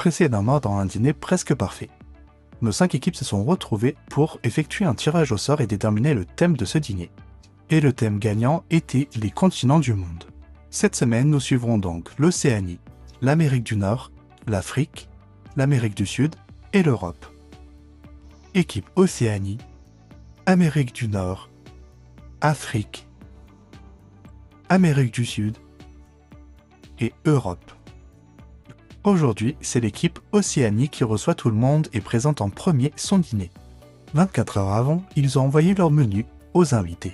précédemment dans un dîner presque parfait. Nos 5 équipes se sont retrouvées pour effectuer un tirage au sort et déterminer le thème de ce dîner. Et le thème gagnant était les continents du monde. Cette semaine, nous suivrons donc l'Océanie, l'Amérique du Nord, l'Afrique, l'Amérique du Sud et l'Europe. Équipe Océanie, Amérique du Nord, Afrique, Amérique du Sud et Europe. Aujourd'hui, c'est l'équipe Océanie qui reçoit tout le monde et présente en premier son dîner. 24 heures avant, ils ont envoyé leur menu aux invités.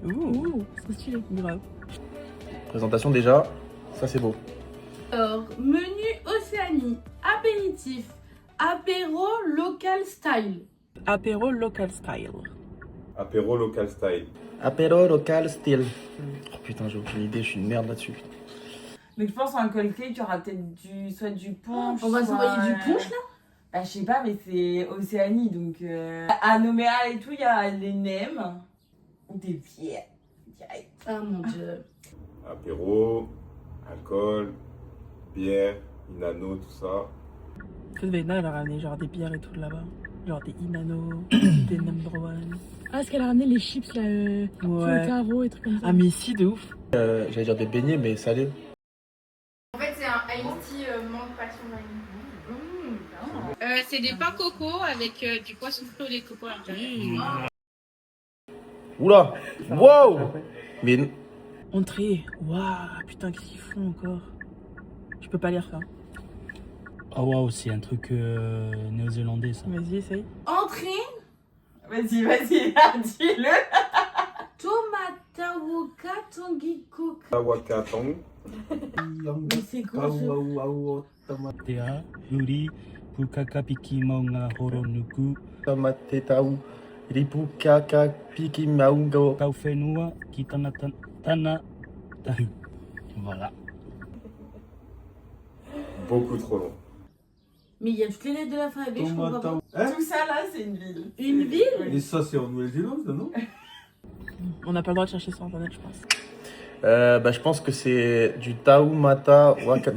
Ouh, c'est stylé, grave. Présentation déjà, ça c'est beau. Alors, menu Océanie, apéritif, apéro local style. Apéro local style. Apéro local style. Apéro local style. Oh putain, j'ai aucune idée, je suis une merde là-dessus. Donc je pense en alcool cake, il y aura peut-être soit du punch. On va soit, s'envoyer du punch là? Bah je sais pas, mais c'est Océanie donc. À Nouméa et tout, il y a les nems ou des bières. Direct. Ah mon dieu. Apéro, alcool, bière, inano, tout ça. Cette Véna, elle a ramené genre des bières et tout de là-bas. Genre des Inano, des number one. Ah, est-ce qu'elle a ramené les chips là, sur le carreau et trucs comme ça? Ah, mais si, de ouf. J'allais dire des beignets, mais salés. En fait, c'est un iced tea menthe passion vanille. C'est des pains coco avec du poisson flot et coco à l'intérieur. Oula, wow. Mais Entrée. Waouh, putain, qu'est-ce qu'ils font encore? Je peux pas lire ça. Oh waouh, c'est un truc néo-zélandais ça. Vas-y, essaye. Entrée, Vas-y, là, dis-le. tomata woka tangi coca. Tawakatang. Mais c'est quoi ce... Tea, uri, pukaka piki maunga horonuku, tomate tau, ripu kaka piki maungo. kaufenua, kitana tana tahu. Voilà. Beaucoup trop long. Mais il y a toutes les lettres de l'alphabet, je comprends pas. Tout ça là, c'est une ville. Une ville? Et ça, c'est en Nouvelle-Zélande, non? On n'a pas le droit de chercher sur internet, je pense. Je pense que c'est du taumata waka.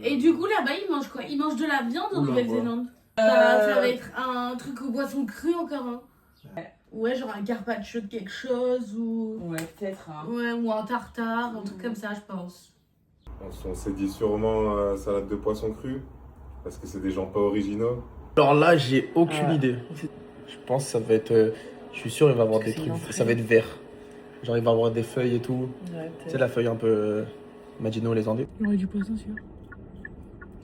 Et du coup, là-bas, ils mangent quoi? Ils mangent de la viande en Oula, Nouvelle-Zélande? Ça va être un truc aux boissons crues encore, hein? Ouais, genre un carpaccio de quelque chose ou... Ouais, peut-être. Hein. Ouais, ou un tartare, un truc comme ça, je pense. On s'est dit sûrement salade de poisson cru, parce que c'est des gens pas originaux. Alors là, j'ai aucune idée. Je pense que ça va être. Je suis sûr, il va y avoir des C'est une trucs. entrée. Ça va être vert. Genre, il va y avoir des feuilles et tout. Ouais, Tu sais, la feuille un peu. Maginot, les Andés. Il y aurait du poisson, sûr.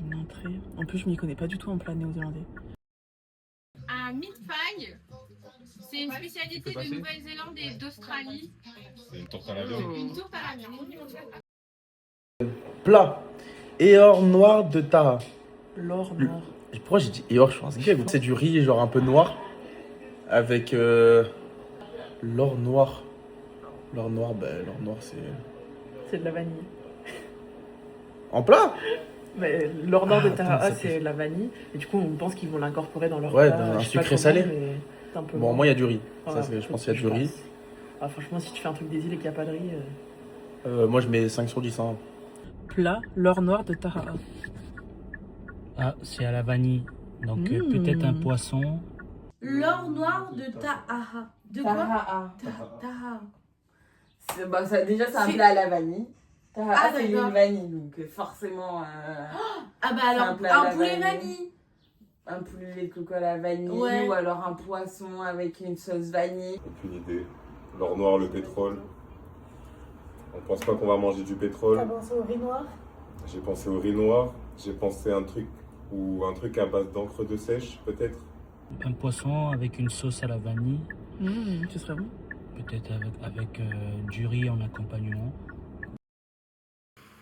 Une entrée. En plus, je m'y connais pas du tout en plat néo-zélandais. Un mid-pie, c'est une spécialité de Nouvelle-Zélande et d'Australie. C'est une tourte à la viande. Une tourte à la viande. Plat. Éor noir de Taha. L'or Le- noir. Pourquoi j'ai dit Éor? Je pense que c'est du riz, genre un peu noir. Avec. L'or noir. L'or noir, l'or noir, c'est. C'est de la vanille. En plat? Mais l'or noir de attends, Taha, ça c'est la vanille. Et du coup, on pense qu'ils vont l'incorporer dans leur Ouais, plat. dans un Je sais pas sucré comment, salé. mais c'est un peu Bon, loin. moi, il y a du riz. Voilà, Ça, je pense qu'il y a du riz. Ah, franchement, si tu fais un truc des îles et qu'il n'y a pas de riz. Moi, je mets 5 sur 10. Hein. Plat, l'or noir de Taha. Ah, c'est à la vanille. Donc peut-être un poisson. L'or noir de Taha. De quoi? Taha. Taha. Bah, ça, déjà, c'est un C'est- plat à la vanille. Taha, Ah, c'est d'accord. une vanille, donc forcément. Ah bah C'est alors, un plat à un la poulet vanille. vanille. Un poulet de coco à la vanille, Ouais. ou alors un poisson avec une sauce vanille. Aucune idée. L'or noir, le pétrole. On pense pas qu'on va manger du pétrole. pensé au riz noir? J'ai pensé au riz noir. J'ai pensé à un truc à base d'encre de sèche, peut-être. Un poisson avec une sauce à la vanille. Ce serait bon. Peut-être avec du riz en accompagnement.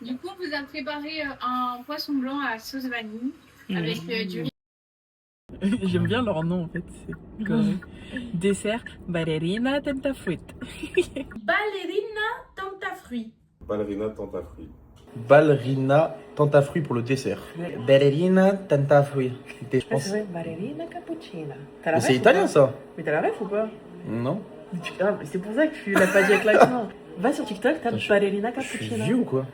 Du coup, on vous a préparé un poisson blanc à sauce vanille avec du riz. J'aime bien leur nom en fait. C'est correct. Dessert, ballerina tenta fruit. Ballerina tentafruit. Ballerina tentafruit. Ballerina tentafruit pour le dessert. Ballerina tentafruit. Je pense. vrai, ballerina cappuccina. Mais c'est italien ça? Mais t'as la ref ou pas? Non? C'est pour ça que tu l'as pas dit avec l'accent. Va sur TikTok, tape Attends, ballerina Je suis cappuccina. vieux ou quoi?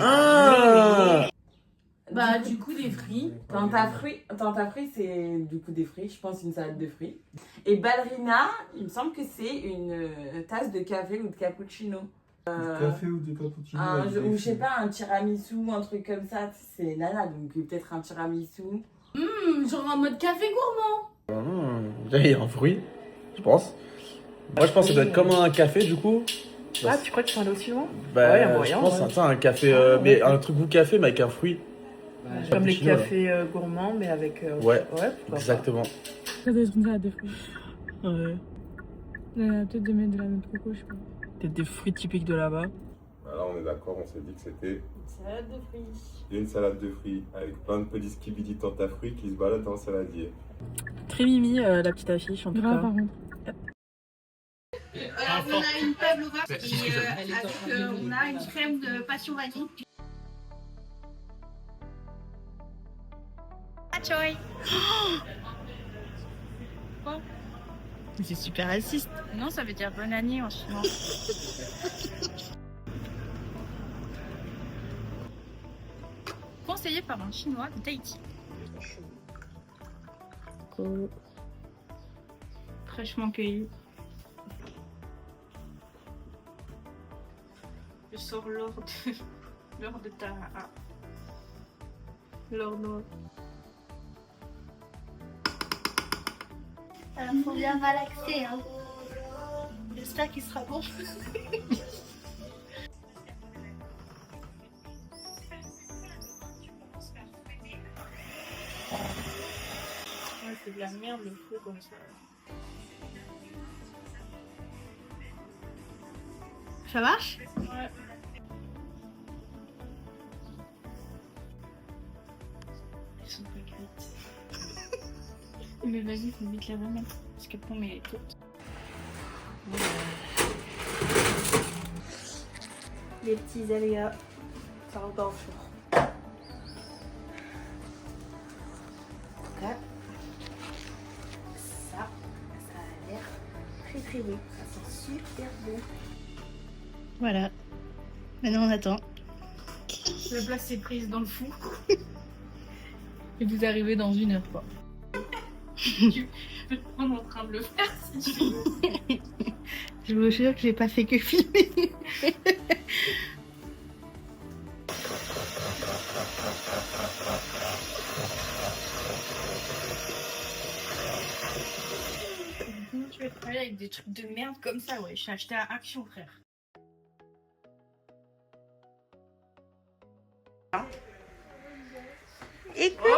Ah Bah, du coup, des fruits. Tarte à fruits, c'est du coup des fruits, je pense une salade de fruits. Et ballerina, il me semble que c'est une tasse de café ou de cappuccino. Du café ou du cappuccino Ou je sais pas, un tiramisu, un truc comme ça. C'est nana, donc peut-être un tiramisu. Genre en mode café gourmand. Il y a un fruit, je pense. Moi, je pense que ça doit être comme un café, du coup. Ah, tu crois qu'ils sont allés aussi loin? Bah, Ouais, y a je moyen, pense ouais. que c'est un café, mais un truc goût café, mais avec un fruit. Comme les Cappuccino, là. cafés gourmands, mais avec. Ouais, pourquoi exactement. Ça doit être une salade de fruits. pas. Ouais. Peut-être de mettre de la noix de coco, je sais pas. Peut-être des fruits typiques de là-bas. Voilà, on est d'accord, on s'est dit que c'était Salade de fruits. une salade de fruits avec plein de petits skibidi tarte à fruits qui se baladent dans le saladier. Très mimi, la petite affiche en tout Grave, cas. par contre. Alors, on a une pavlova et avec, on a une crème de passion vanille. Achoy. Quoi? C'est super raciste. Non, ça veut dire bonne année en chinois. Conseillé par un chinois de Tahiti. Fraîchement cueilli. Je sors l'or de ta... l'or noir. Alors, faut bien malaxer, hein. J'espère qu'il sera bon. Ouais, c'est de la merde le fou comme ça. Ça marche? Ouais. Elles sont pas cuites. Mais vas-y, faut vite la remettre. Parce que pour mes toutes. Les petits aléas. Ça rentre dans le four. En tout cas, ça a l'air très bon. Ça sent super bon. Voilà. Maintenant on attend. La place est prise dans le fou. Et vous arrivez dans 1 heure, quoi. Tu peux te prendre en train de le faire si tu veux. Je vous jure que j'ai pas fait que filmer. Comment tu vas travailler avec des trucs de merde comme ça? Ouais, j'ai acheté à Action, frère. Et coucou.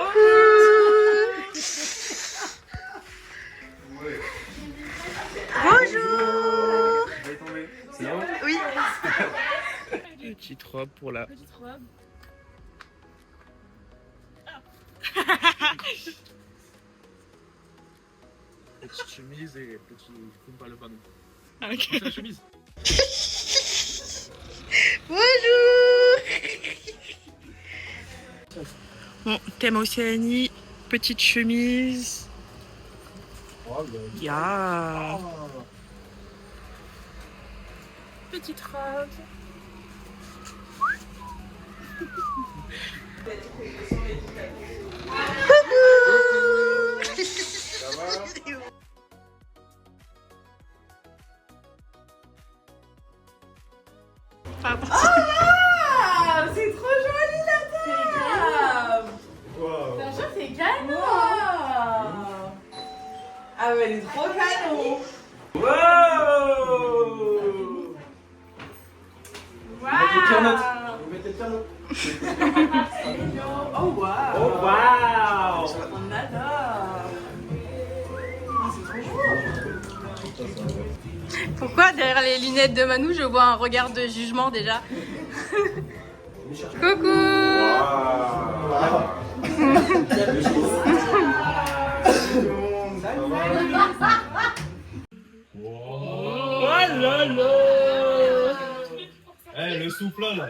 Bonjour. C'est bon? Oui. Petite robe pour la... Petite robe. Petite chemise et petit... pas le panneau. Ok. La chemise. Bonjour. Bon, thème Océanie, petite chemise. Ya. Petite robe. Pardon. Ah, c'est trop joli la table. Franchement, c'est canon. Ah mais elle est trop canon. Wow! Wow. Vous mettez le piano. Oh wow. Oh wow! On adore. Pourquoi derrière les lunettes de Manu, je vois un regard de jugement déjà? Coucou. Oh là là! Eh, le souffle là!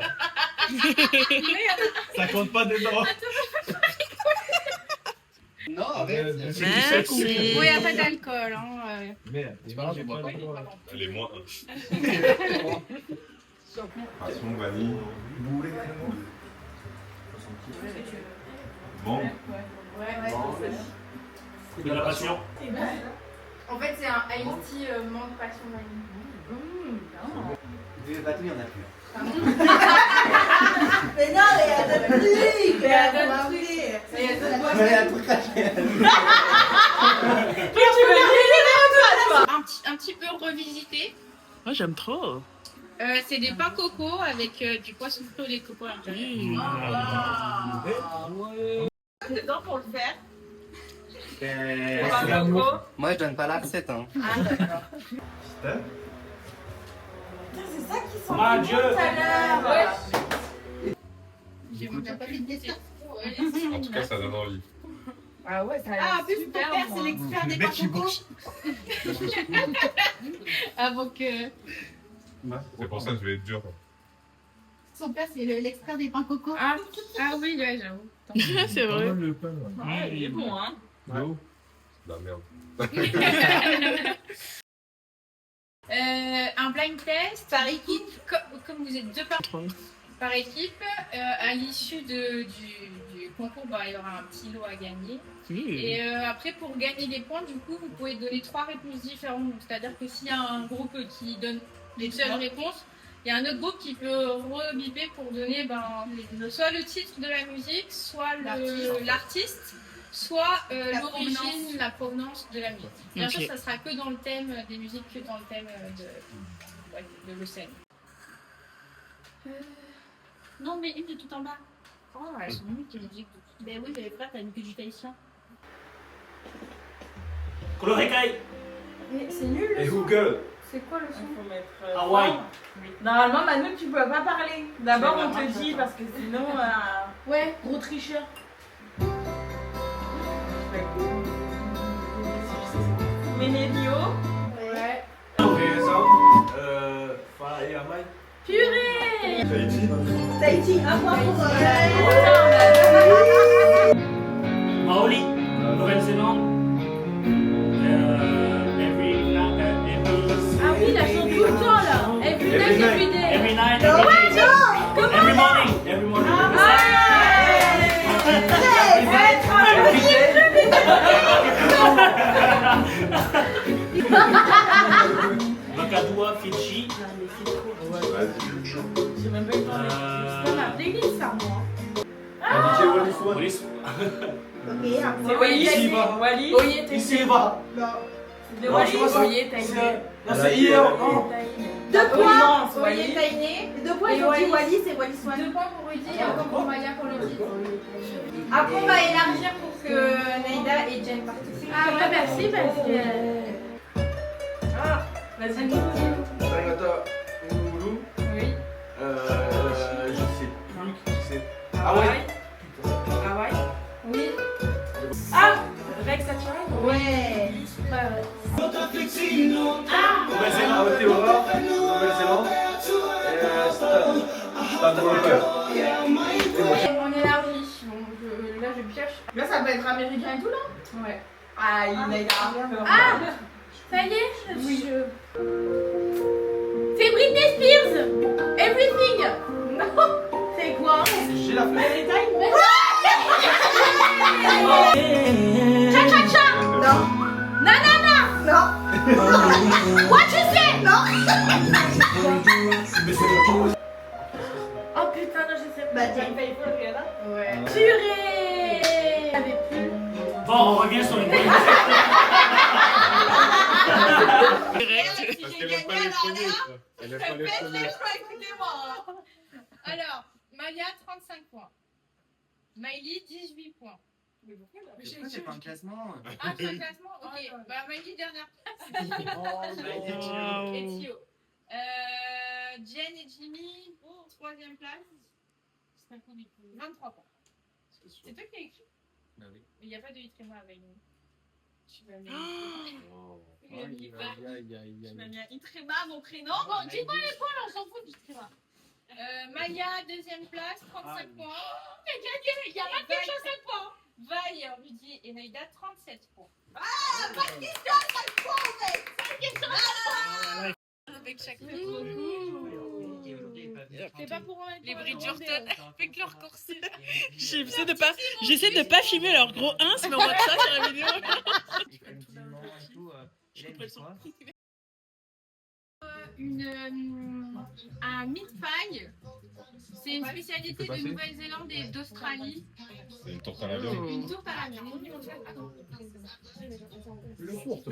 Ça compte pas dedans! Non, arrête! Merci. Oui, y a pas d'alcool, hein. Merde, C'est pas grave, je bois pas. Elle est moins Passion, vanille. Mangue. De la passion. En fait, c'est un iced tea mangue passion vanille. Des batteries, il y en a plus. Mais non, mais il y a d'autres trucs. Il y a d'autres trucs. Il y a d'autres boissons. Mais il y a tout craché. Un petit peu revisité. Moi, j'aime trop. C'est des pains coco avec du poisson frit au lait de coco à l'intérieur. Dedans pour le faire. Moi, je donne pas la recette. Hein. Ah, d'accord. C'est ça qui sent Mon Dieu. tout à l'heure. J'ai même pas fait de dessert. En tout cas, ça donne envie. Ah ouais, ça a l'air Ah, en plus, ton super père, bon, c'est hein. l'expert des pains coco. Avant que. C'est pour ça que je vais être dur. Son père, c'est l'expert des pains coco. Ah oui, ouais, j'avoue. C'est vrai. Le pain, Ah, il est bon, hein. La merde. Un blind test par équipe, comme vous êtes deux par équipe, à l'issue du concours, bah, il y aura un petit lot à gagner. Et après, pour gagner les points, du coup, vous pouvez donner 3 réponses différentes. C'est-à-dire que s'il y a un groupe qui donne les seules réponses, il y a un autre groupe qui peut rebiper pour donner soit le titre de la musique, soit l'artiste, soit l'origine, la provenance de la musique. Bien sûr, ça sera que dans le thème des musiques, que dans le thème de l'océan. Non, mais une de tout en bas. Oh, elles sont nulles tes musiques. Ben oui, j'avais frère, t'as une que du tahitien. Colorekai. Mais c'est nul le Et son. Google. C'est quoi le son? Faut mettre. Hawaï. Normalement, Manu, tu peux pas parler. D'abord, on te dit parce que sinon. Ouais, gros tricheur. Ménério. Ouais. Et Amaï. Purée. Tahiti. Tahiti, un point pour Maoli. Nouvelle-Zélande. Ah oui, la chante tout le temps là. Every night, every day. Every night, every day. Every morning. Every morning. Macadua, Fidji. J'ai même pas eu le temps de C'est ma playlist ça, moi. DJ Wallis One. Wallis. Ok, C'est Wallis. Ici, va. Wallis. Ici, va. De Wallis. Oye, Taïné. Non, c'est hier. Deux points. Immense, Oye Wallis. Taïné. Et 2 points, Et ils ont dit Wallis. Wallis et Wallis One. 2 points pour Rudy et un point pour Maya pour le titre. Après, on va élargir pour que Naïda et Jen participent. Ah ouais, merci parce que... Vas-y. Sarangata, Ouloulou. Oui. Je sais plus qui c'est. Hawaï. Hawaï. Oui. Ah, Rex Attirai. Ouais. Nouvelle-Zélande, Théora. Nouvelle-Zélande. Stade Walker. On élargit. Donc là, je pioche. Là, ça peut être américain et tout, là. Ouais. Ah, il a rien. Ah, ça y est, oui. C'est Britney Spears. Everything. Non. C'est quoi? J'ai la flemme. Cha-cha-cha. Non. Nanana. Non. What you say? Non. Oh putain, non, je sais pas. Ouais. Purée. J'avais plus. Bon, on revient sur les points. Parce qu'elle aime pas les premiers. ça. Elle aime pas les premiers. Alors, Maya, 35 points. Miley, 18 points. Mais pourquoi C'est pas un classement. Ah, c'est un classement? Ok. Bah, Miley, dernière place. Et Thio. Jen et Jimmy, 3e place. 23 points. C'est toi qui as écrit? Bah oui. Mais il n'y a pas de Itrema avec nous. Tu vas mettre. Tu m'as mis un Itrema, mon prénom. Bon, dis-moi les points, là, on s'en fout d'Itrema. Maya, 2e place, 35 points. T'as gagné, il y a pas de chose à points. Vaille, Rudy et Naïda, 37 points. Ah, pas de question, 5 points, mec. 5 questions, 5 points. Avec chaque Mmh. C'est pas pour les Bridgerton avec leur corset. J'essaie de pas filmer leur gros ins, mais on voit que ça sur la vidéo. Un meat-pie, c'est une spécialité de Nouvelle-Zélande et d'Australie. C'est une tourte à la viande. Une tourte à la viande.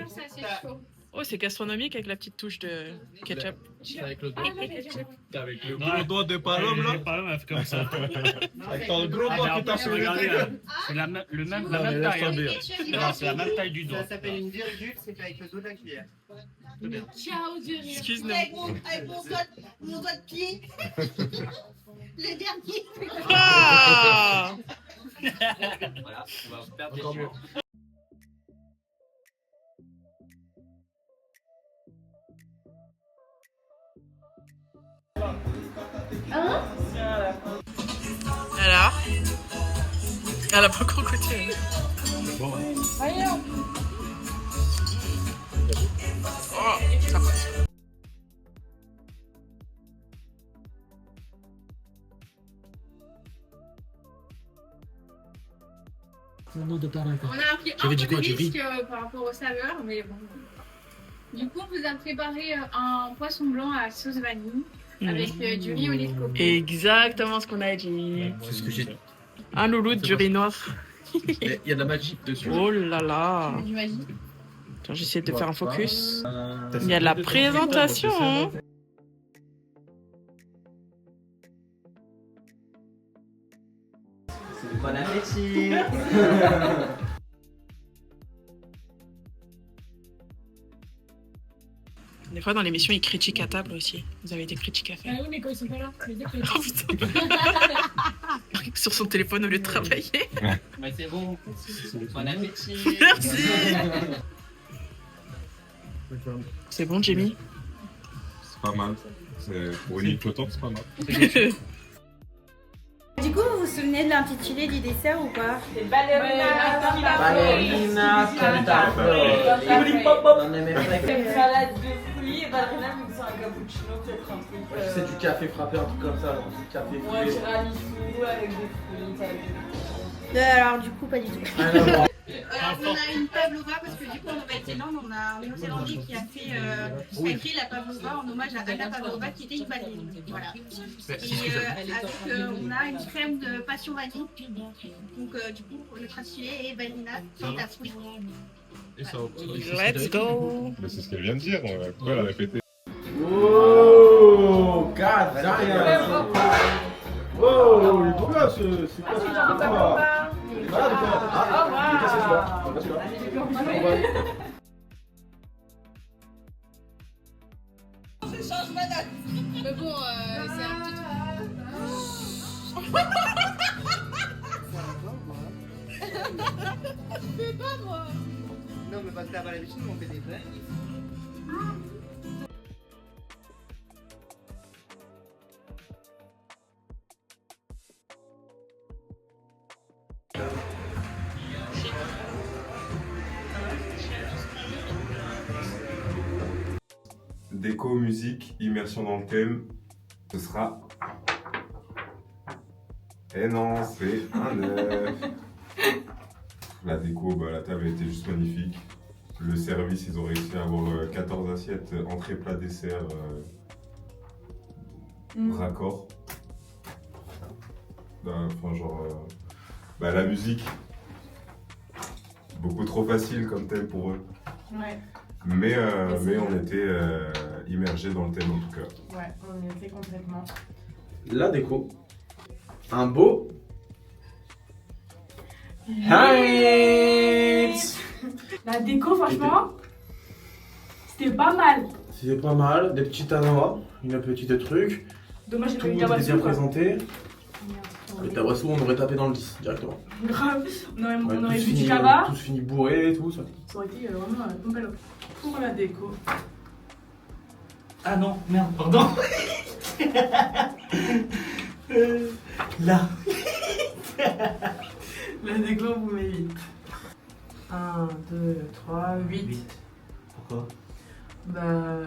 Ça, c'est chaud. Oh, c'est gastronomique avec la petite touche de ketchup. Avec le doigt. Avec le gros doigt de Palom là. Palom, elle fait comme ça. Avec ton gros doigt qui t'a sur le c'est la même taille. Non, c'est la même taille du doigt. Ça s'appelle une virgule, c'est fait avec le dos de la cuillère. Ciao, Excuse-nous. Avec mon doigt de pied. Le dernier. Ah Voilà, on va perdre des mieux. Alors elle a pas encore goûté. Bon. Oh, ça passe. On a pris un peu de risque par rapport aux saveurs, mais bon. Du coup, on vous a préparé un poisson blanc à sauce vanille avec du riz au lait de coco. Exactement ce qu'on a dit. C'est ce que j'ai dit. Un loulou du riz noir. Il y a de la magie dessus. Oh là là. Du magie. Attends, j'essaie de faire un focus. Il y a de la présentation. Hein. Bon appétit. Des fois dans l'émission ils critiquent à table aussi. Vous avez des critiques à faire. Ah oui, mais quand ils sont pas là, je veux dire que... Oh putain. Sur son téléphone au lieu de travailler. Mais c'est bon. Bon appétit. Merci. C'est bon Jamie? C'est pas mal. Pour une île flottante, c'est pas mal. Du coup, vous vous souvenez de l'intitulé du dessert ou pas? C'est ballerina cantato. Salade de fruits et ballerina mixée un cappuccino, peut-être un truc. C'est du café frappé, un truc comme ça. Du café Ouais, tiramisu avec des fruits, ça avec des Alors, du coup, pas du tout. On a une pavlova parce que du coup en Nouvelle-Zélande on a un Néo-Zélandais qui a fait créé la pavlova en hommage à Anna Pavlova qui était une ballerine. Voilà. Et on a une crème de passion vanille. Donc du coup le traditionnel est ballerina cantato. Let's go. Mais c'est ce qu'elle vient de dire. Pourquoi elle a répété? Oh, God damn. Oh, il est trop bien c'est quoi ce truc-là? Voilà, de quoi? Ah, c'est celui-là. Mais bon, c'est un petit truc. Je fais pas moi. Non, mais parce que t'as pas l'habitude, on fait des vrais. Déco, musique, immersion dans le thème. Ce sera... Eh non, c'est un œuf. La déco, la table était juste magnifique. Le service, ils ont réussi à avoir 14 assiettes, entrée, plat, dessert, raccord. Enfin, genre... la musique, beaucoup trop facile comme thème pour eux. Ouais. Mais on était immergés dans le thème en tout cas. Ouais, on y était complètement. La déco. Un beau... Heights. La déco, franchement, c'était pas mal. C'était pas mal, des petits tanois, une petite truc. Dommage, Tout j'ai était pas eu bien quoi. présenté. Avec Tabasso, on aurait tapé dans le 10 directement. Grave, on aurait tous vu du fini, Java. tous fini bourrés et tout ça. Ça aurait été vraiment un bon bel pour la déco. Ah non, merde, pardon. Là. La déco, vous met 8. 1, 2, 3, 8. Pourquoi?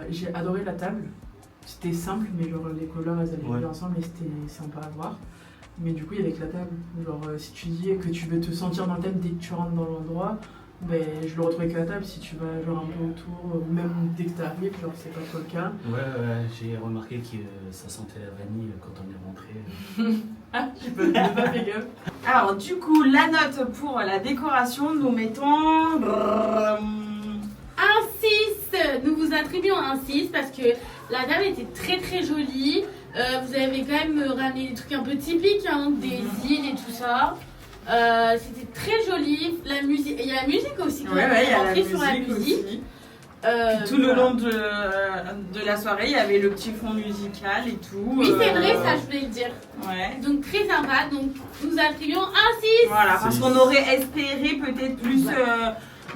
J'ai adoré la table. C'était simple, mais genre les couleurs elles allaient Ouais. bien ensemble et c'était sympa à voir. Mais du coup, il y avait que la table. Genre, si tu dis que tu veux te sentir dans le thème dès que tu rentres dans l'endroit, ben, je le retrouvais que la table. Si tu vas genre un peu autour, ou même dès que t'arrives, genre c'est pas trop le cas. Ouais, j'ai remarqué que ça sentait la vanille quand on est rentré. Ah, tu peux pas faire gaffe. Alors du coup, la note pour la décoration, nous mettons... Un 6. Nous vous attribuons un 6 parce que la table était très très jolie. Vous avez quand même ramené des trucs un peu typiques, hein, des îles et tout ça. C'était très joli. La musique, il y a la musique aussi quand même. il y a la Rentré sur la musique musique. aussi. Puis tout le voilà. long de la soirée, il y avait le petit fond musical et tout. Oui, c'est vrai, ça je voulais le dire. Ouais. Donc très sympa. Donc nous attribuons un 6. Voilà, parce qu'on aurait espéré peut-être plus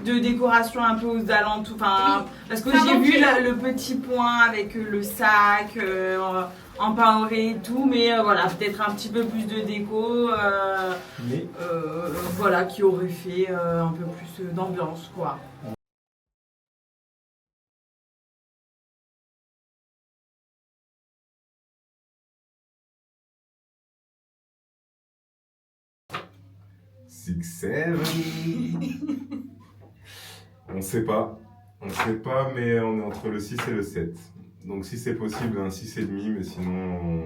de décoration un peu aux alentours. Enfin, parce que Ça j'ai vu manquait. le petit point avec le sac en paoré et tout, mais voilà, peut-être un petit peu plus de déco. Mais Voilà, qui aurait fait un peu plus d'ambiance, quoi. Six, seven. On sait pas. On sait pas, mais on est entre le 6 et le 7. Donc si c'est possible, un 6,5, mais sinon,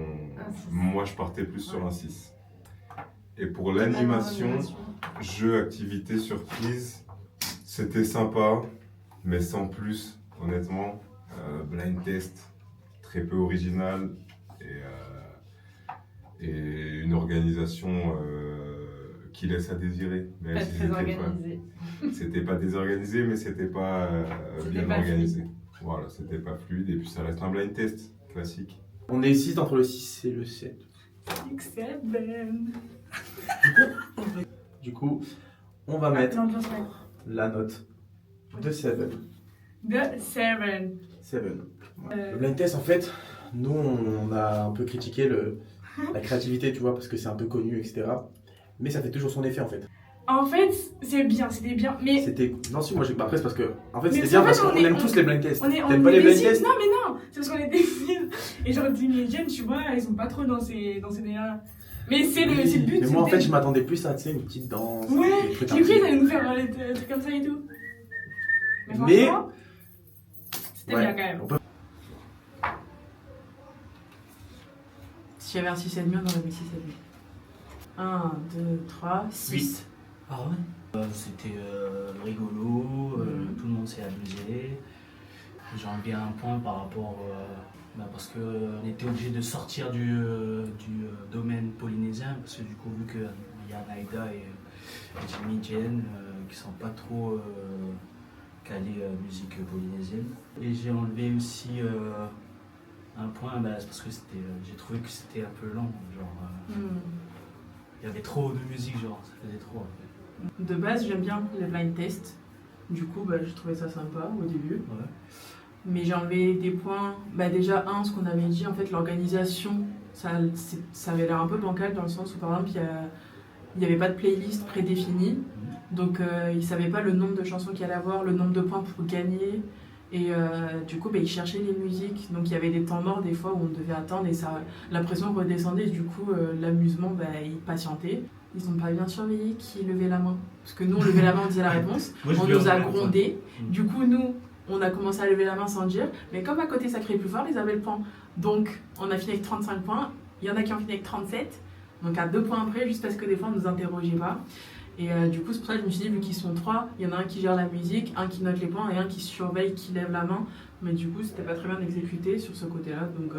moi je partais plus sur un 6. Et pour l'animation, jeu, activité, surprise, c'était sympa, mais sans plus, honnêtement. Blind test, très peu original, et une organisation qui laisse à désirer. Même Pas si très organisé. c'était pas désorganisé, mais c'était pas bien pas organisé. Voilà, c'était pas fluide, et puis ça reste un blind test classique. on hésite entre le 6 et le 7. Du coup, on va mettre la note de 7. De 7. 7. Le blind test, en fait, nous, on a un peu critiqué la créativité, tu vois, parce que c'est un peu connu, etc. Mais ça fait toujours son effet, en fait. En fait, c'était bien, mais... C'était... Non, si, moi j'ai pas presse parce que... En fait, Mais c'était c'est bien en fait, parce qu'on aime tous les blind tests. T'aimes pas les blind tests? Non, mais non, c'est parce qu'on est des filles. Et genre, les jeunes, tu vois, ils sont pas trop dans ces délires-là. Mais c'est le but. Mais moi, en fait, je m'attendais plus à, tu sais, une petite danse. Ouais, des trucs j'ai un cru qu'ils peu- allaient nous faire des trucs comme ça et tout. Mais... franchement, c'était bien quand même. on peut- S'il y avait un 6,5, on aurait mis 6,5. 1, 2, 3, 6. Ah ouais C'était rigolo, tout le monde s'est amusé. J'ai enlevé un point par rapport... parce qu'on était obligé de sortir du domaine polynésien, parce que du coup, vu qu'il y a Naïda et Jimmy Jen qui sont pas trop calés musique polynésienne. Et j'ai enlevé aussi un point, c'est parce que j'ai trouvé que c'était un peu lent, genre... Il y avait trop de musique, genre, ça faisait trop en fait. De base, j'aime bien les blind tests. Du coup, j'ai trouvé ça sympa au début. Ouais. Mais j'ai enlevé des points. Déjà, ce qu'on avait dit, en fait, l'organisation, ça avait l'air un peu bancal dans le sens où, par exemple, il n'y avait pas de playlist prédéfinie. Donc, ils ne savaient pas le nombre de chansons qu'il y allait avoir, le nombre de points pour gagner. Et du coup, ils cherchaient les musiques. Donc, il y avait des temps morts des fois où on devait attendre et la pression redescendait. Du coup, l'amusement, il patientait. Ils n'ont pas bien surveillé qui levait la main. Parce que nous, on levait la main, on disait la réponse. Moi, je On lui nous a enlève, grondé. Du coup, nous, on a commencé à lever la main sans dire. Mais comme à côté, ça criait plus fort, ils avaient le point. Donc, on a fini avec 35 points. Il y en a qui ont fini avec 37. Donc, à 2 points près, juste parce que des fois, on ne nous interrogeait pas. Et du coup, c'est pour ça que je me suis dit, vu qu'ils sont 3, il y en a un qui gère la musique, un qui note les points et un qui surveille, qui lève la main. Mais du coup, c'était pas très bien exécuté sur ce côté-là. Donc,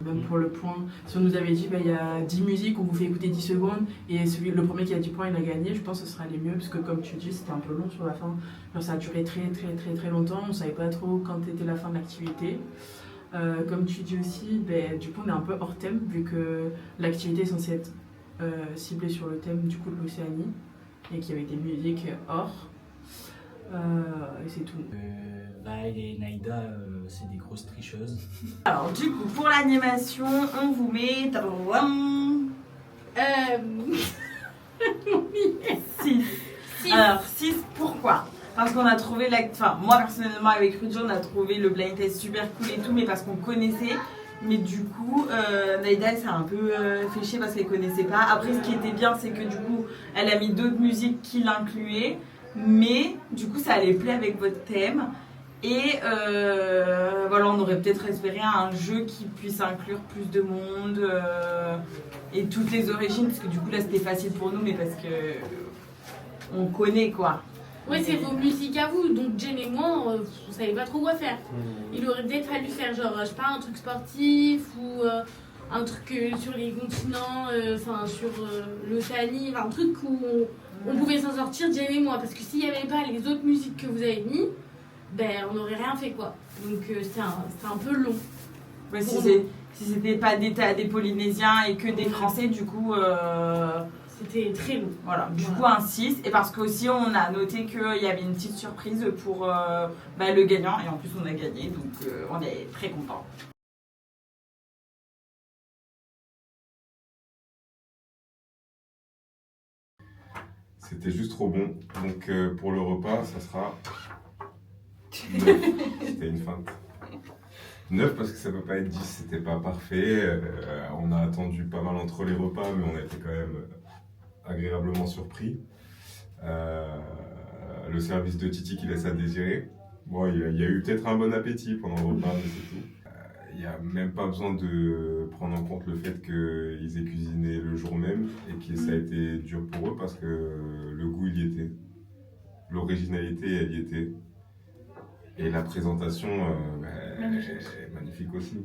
même pour le point, si on nous avait dit, il y a 10 musiques, on vous fait écouter 10 secondes, et le premier qui a 10 points, il a gagné, je pense que ce serait les mieux, parce que comme tu dis, c'était un peu long sur la fin. Genre, ça a duré très, très, très, très longtemps. On savait pas trop quand était la fin de l'activité. Comme tu dis aussi, du coup, on est un peu hors thème, vu que l'activité est censée être ciblée sur le thème du coup de l'Océanie. Et qu'il y avait des musiques hors. Et c'est tout. Et Naïda, c'est des grosses tricheuses. Alors, du coup, pour l'animation, on vous met... 6. Alors, 6, pourquoi? Parce qu'on a trouvé... Enfin, moi, personnellement, avec Rudy, on a trouvé le blind test super cool et tout, mais parce qu'on connaissait Mais du coup, Naïda, elle s'est un peu fait chier parce qu'elle connaissait pas. Après, ce qui était bien, c'est que du coup, elle a mis d'autres musiques qui l'incluaient. Mais du coup, ça allait plus avec votre thème. Et voilà, on aurait peut-être espéré un jeu qui puisse inclure plus de monde et toutes les origines. Parce que du coup, là, c'était facile pour nous, mais parce que on connaît quoi. Ouais, c'est vos musiques à vous, donc Jen et moi, on savait pas trop quoi faire. Il aurait peut-être fallu faire genre, je sais pas, un truc sportif ou un truc sur les continents, enfin sur l'Océanie, un truc où on pouvait s'en sortir, Jen et moi. Parce que s'il n'y avait pas les autres musiques que vous avez mis, ben on n'aurait rien fait quoi. Donc c'était un peu long. Ouais, si c'était pas des Polynésiens et que des Français, du coup... C'était très long. Voilà, du coup un 6. Et parce qu'aussi on a noté qu'il y avait une petite surprise pour le gagnant. Et en plus on a gagné, donc on est très contents. C'était juste trop bon. Donc pour le repas, ça sera 9. C'était une feinte. 9 parce que ça peut pas être 10, c'était pas parfait. On a attendu pas mal entre les repas, mais on a été quand même agréablement surpris. Le service de Titi qui laisse à désirer. Bon, il y a eu peut-être un bon appétit pendant le repas, mais c'est tout. Il n'y a même pas besoin de prendre en compte le fait qu'ils aient cuisiné le jour même et que ça a été dur pour eux parce que le goût il y était. L'originalité elle y était. Et la présentation est magnifique aussi.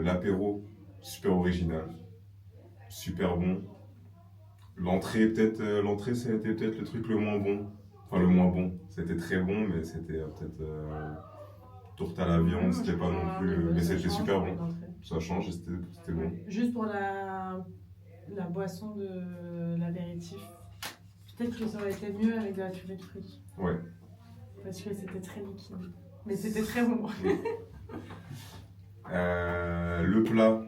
L'apéro, super original, super bon. L'entrée, ça a été peut-être le truc le moins bon. Enfin, le moins bon. C'était très bon, mais c'était peut-être tourte à la viande, c'était pas non plus. Mais c'était super bon. Ça change et c'était bon. Juste pour la boisson de l'apéritif, peut-être que ça aurait été mieux avec de la purée de fruits. Ouais. Parce que c'était très liquide. Mais c'était très bon. Le plat,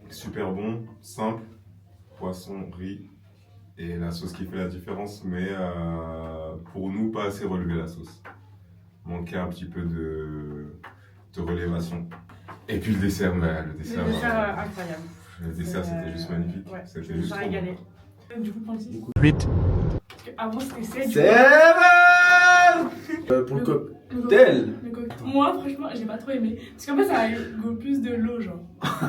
super bon, simple. Poisson, riz et la sauce qui fait la différence, mais pour nous, pas assez relevé la sauce. Manquait un petit peu de relévation. Et puis le dessert, incroyable. Le dessert, c'était juste magnifique. Ouais, c'était juste trop régalé. Du coup, pour 8. Parce qu'avant, c'était 7. 7 pour le cocktail. Moi, franchement, j'ai pas trop aimé. Parce qu'en fait, ça a goût plus de l'eau, genre.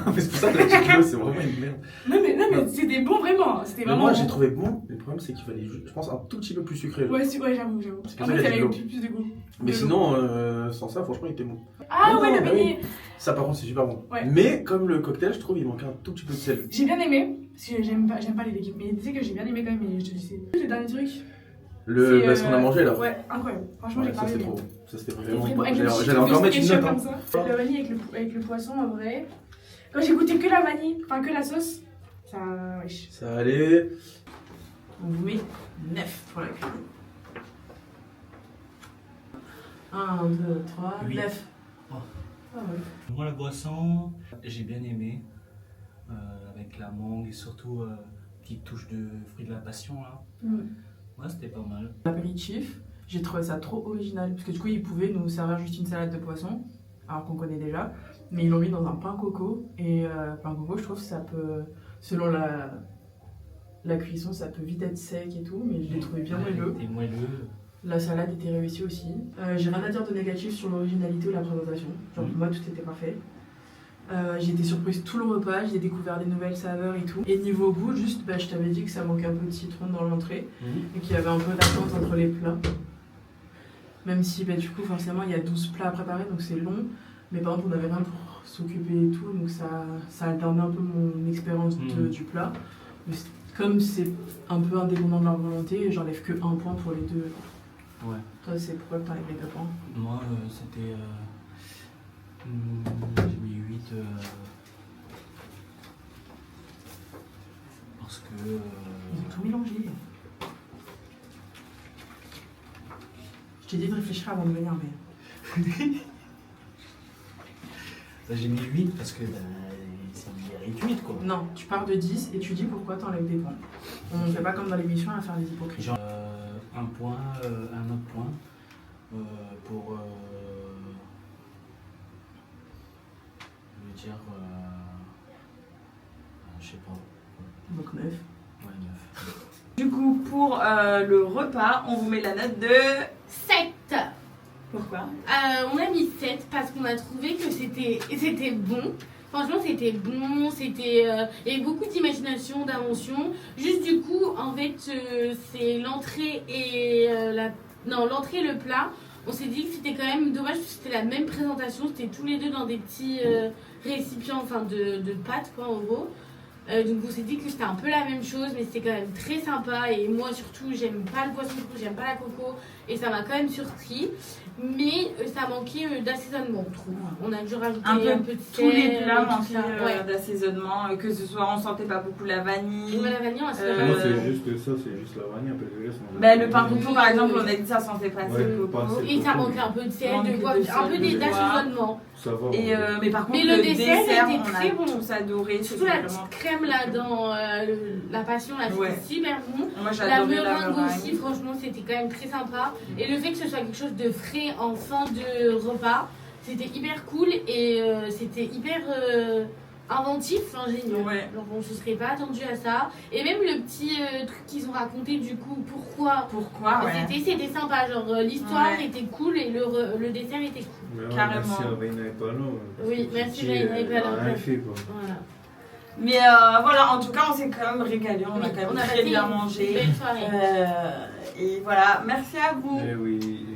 Mais c'est pour ça que la petite l'eau, c'est vraiment une merde. Non, mais c'était bon, vraiment. C'était vraiment moi, bon. j'ai trouvé bon. Le problème, c'est qu'il fallait, je pense, un tout petit peu plus sucré. Ouais, j'avoue. C'est En pour ça fait, qu'il y a ça de avait l'eau. plus de goût. Mais sinon, sans ça, franchement, il était bon. Ah Non, ouais, le bah beignet. oui. Ça, par contre, c'est super bon. Ouais. Mais comme le cocktail, je trouve, il manquait un tout petit peu de sel. J'ai bien aimé. Parce que j'aime pas les légumes. Mais tu sais que j'ai bien aimé quand même. Mais je te dis, c'est le dernier truc. Ce qu'on a mangé là. Ouais, incroyable. Franchement, j'ai ça pas c'était aimé. trop. Ça c'était vraiment bon. Avec le petit J'allais encore mettre une note. comme ça. La vanille avec le poisson, en vrai. Quand j'ai goûté que la vanille, enfin que la sauce, ça. Wesh. Ça allait. On vous met 9 pour la cuisine. 1, 2, 3, 8. 9. Oh. Ah ouais. Moi, la boisson, j'ai bien aimé. Avec la mangue et surtout petite touche de fruits de la passion là. Ouais, c'était pas mal. L'apéritif, j'ai trouvé ça trop original. Parce que du coup, ils pouvaient nous servir juste une salade de poisson, alors qu'on connaît déjà. Mais ils l'ont mis dans un pain coco. Et pain coco, je trouve que ça peut, selon la cuisson, ça peut vite être sec et tout. Mais je l'ai trouvé bien moelleux. C'était moelleux. La salade était réussie aussi. J'ai rien à dire de négatif sur l'originalité ou la présentation. Genre pour moi, tout était parfait. J'ai été surprise tout le repas, j'ai découvert des nouvelles saveurs et tout. Et niveau goût, juste, je t'avais dit que ça manquait un peu de citron dans l'entrée et qu'il y avait un peu d'attente entre les plats. Même si du coup, forcément, il y a 12 plats à préparer, donc c'est long. Mais par exemple, on n'avait rien pour s'occuper et tout, donc ça alternait un peu mon expérience du plat. Mais comme c'est un peu indépendant de leur volonté, j'enlève que 1 point pour les deux. Ouais. Toi, c'est pourquoi tu enlèves les 2 points? Moi, c'était. J'ai mis 8 parce que. Ils ont tout mélangé. Je t'ai dit de réfléchir avant de venir, mais. J'ai mis 8 parce que c'est mérite 8 quoi. Non, tu pars de 10 et tu dis pourquoi t'enlèves des points. On ne fait pas comme dans l'émission à faire des hypocrites. Genre, un point, un autre point pour dire. Je sais pas. Donc 9. Ouais, 9. Du coup, pour le repas, on vous met la note de 7. Pourquoi On a mis 7 parce qu'on a trouvé que c'était bon. Franchement, c'était bon, il y avait beaucoup d'imagination, d'invention. Juste du coup, en fait, c'est l'entrée et l'entrée et le plat. On s'est dit que c'était quand même dommage parce que c'était la même présentation. C'était tous les deux dans des petits récipients, enfin de pâtes, quoi, en gros. Donc on s'est dit que c'était un peu la même chose, mais c'était quand même très sympa. Et moi surtout, j'aime pas le poisson cru, j'aime pas la coco, et ça m'a quand même surpris. Mais ça manquait d'assaisonnement, on trouve. On a dû rajouter un peu de tous les sel, plats tout ça. manquaient d'assaisonnement, que ce soit on sentait pas beaucoup la vanille. Ouais, la vanille, on Non, c'est juste ça, c'est juste la vanille, un peu de graisse. Le pain coco par exemple, on a dit ça sentait pas assez le coco. Et ça manquait un peu de sel, un peu d'assaisonnement. Ça va. Mais par contre, le dessert était on très a bon. tous adoré. Surtout la petite crème là dans la passion, là, c'était super bon. Moi, j'ai la adoré meringue aussi, franchement, c'était quand même très sympa. Et le fait que ce soit quelque chose de frais en fin de repas, c'était hyper cool et c'était hyper inventif, génial. Ouais. Donc on se serait pas attendu à ça. Et même le petit truc qu'ils ont raconté du coup, pourquoi c'était sympa, genre l'histoire était cool et le dessert était cool. Carrément. Merci à Reina et Palo. Oui, merci Reina et Palo. Rien fait quoi. Voilà. Mais voilà, en tout cas, on s'est quand même régalé, on a quand même très bien mangé. Une belle soirée. Et voilà, merci à vous. Eh oui.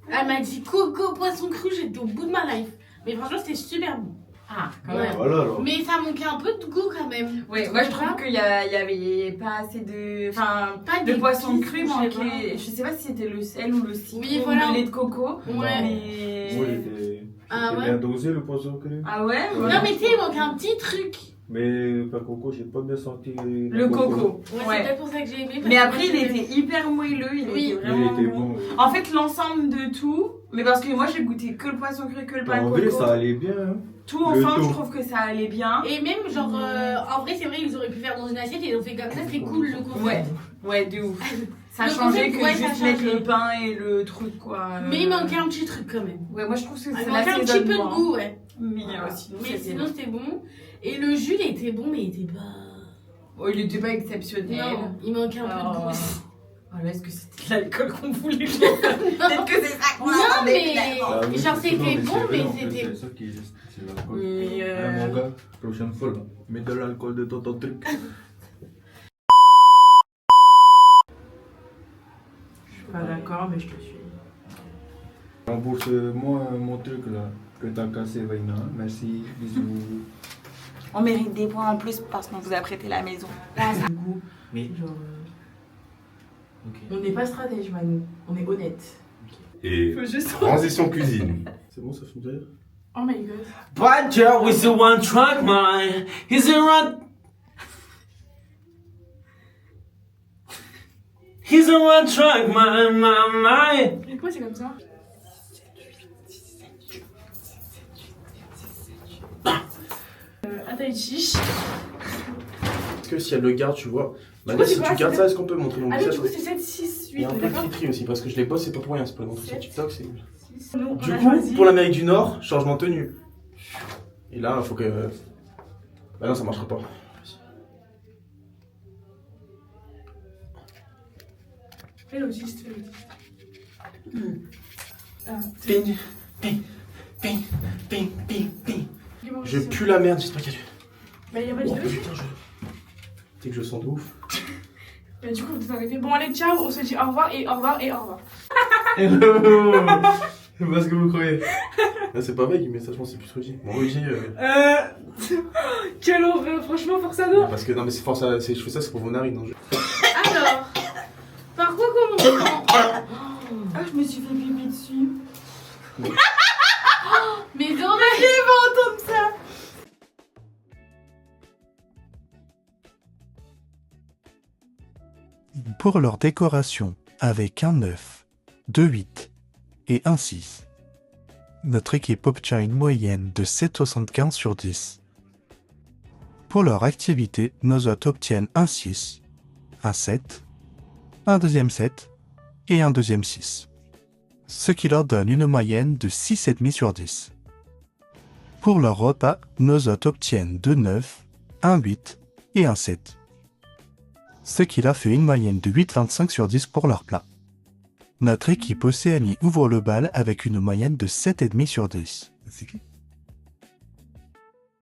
Elle m'a dit coco, poisson cru, j'étais au bout de ma life. Mais franchement, c'était super bon. Ah, quand Ouais. même. Voilà alors. Mais ça manquait un peu de goût quand même. Ouais, moi je trouve qu'il y avait pas assez de. Enfin, Pas de poisson d'épices, cru je sais manquait. Je sais pas si c'était le sel ou le citron Oui, ou voilà. le lait de coco. Ouais. Mais. Ouais, c'était Ah ouais. bien dosé le poisson cru. Ah ouais, Non, mais tu sais, il manquait un petit truc. Mais par coco, j'ai pas bien senti Le coco. Ouais, Ouais. c'est peut-être pour ça que j'ai aimé. Mais après, il était hyper moelleux, il Oui. était vraiment Il était bon. bon. En fait, l'ensemble de tout, mais parce que moi j'ai goûté que le poisson cru, que le pain de En coco. vrai, ça allait bien. Hein. Tout Le ensemble, tout. je trouve que ça allait bien. Et même, genre, en vrai, c'est vrai, ils auraient pu faire dans une assiette et ils ont fait comme ça, c'est cool le concept. Ouais, de ouf. Ça Le changeait concept, que ouais, ça juste mettre changeait. le pain et le truc, quoi. Mais il manquait un petit truc quand même. Ouais, moi je trouve que Il c'est manquait un petit peu de goût, ouais. Mais Voilà. sinon, Mais c'était sinon, bon. c'était bon. Et le jus, il était bon, mais il était pas. Oh, il était pas exceptionnel. Non, il manquait un peu de goût. Alors, est-ce que c'était de l'alcool qu'on voulait Peut-être que c'est ça qu'on Non, attendait mais finalement. Ah oui, genre, c'est c'était non, bon, mais mais c'est vrai, en fait, c'était. C'est ça qui est juste, c'est l'alcool. Mais Mon gars, prochaine fois, là, mets de l'alcool de ton truc. Je suis pas d'accord, mais je te suis. Rembourse-moi mon truc là, que t'as cassé, Reina. Merci, bisous. On mérite des points en plus parce qu'on vous a prêté la maison. Ah, ça goût. Mais. Genre, Ok. on n'est pas stratège, Manu. On est honnête. Et Faut juste- transition cuisine. C'est bon, ça fait rire. Oh my god. But Joe is a one-track mind. He's a run. He's a one-track mind, my. Et pourquoi c'est comme ça? Ataichi. Parce que si elle le garde, tu vois. Bah, coup, si c'est tu quoi, gardes c'est- ça, est-ce qu'on peut montrer mon Ah, message du coup, c'est 7, 6, Il 8, y a un on est peu de d'accord? tri aussi, parce que je les bosse, c'est pas pour rien, c'est pour les montrer sur TikTok. C'est... Nous, on Du a coup, choisi. pour l'Amérique du Nord, changement de tenue. Et là, il faut que. Bah non, ça marchera pas. Fais l'autiste, fais l'autiste. Ping, ping, ping, ping, ping, ping. Je pue la merde, j'espère qu'il y a du. Bah, il y a pas de Oh vidéo. putain, je. Tu sais que je sens de ouf. Bah, du coup, vous arrêtez. Bon, allez, ciao. On se dit au revoir et au revoir et au revoir. Hello. C'est pas ce que vous croyez. Là, c'est pas vrai, mais ça, je pense que c'est plus Rudy. Bon, Rudy. Quelle horreur, franchement, Forçado. Parce que non, mais c'est force à. Je fais ça, c'est pour vos narines. Hein. Alors, par quoi commencer? Ah, je me suis fait pipi dessus. Mais Je vais entendre ça. Pour leur décoration, avec un 9, 2 8 et un 6, notre équipe obtient une moyenne de 7,75 sur 10. Pour leur activité, nos hôtes obtiennent un 6, un 7, un deuxième 7 et un deuxième 6, ce qui leur donne une moyenne de 6,5 sur 10. Pour leur repas, nos hôtes obtiennent 2 9, un 8 et un 7. Ce qui leur fait une moyenne de 8,25 sur 10 pour leur plat. Notre équipe Océanie ouvre le bal avec une moyenne de 7,5 sur 10.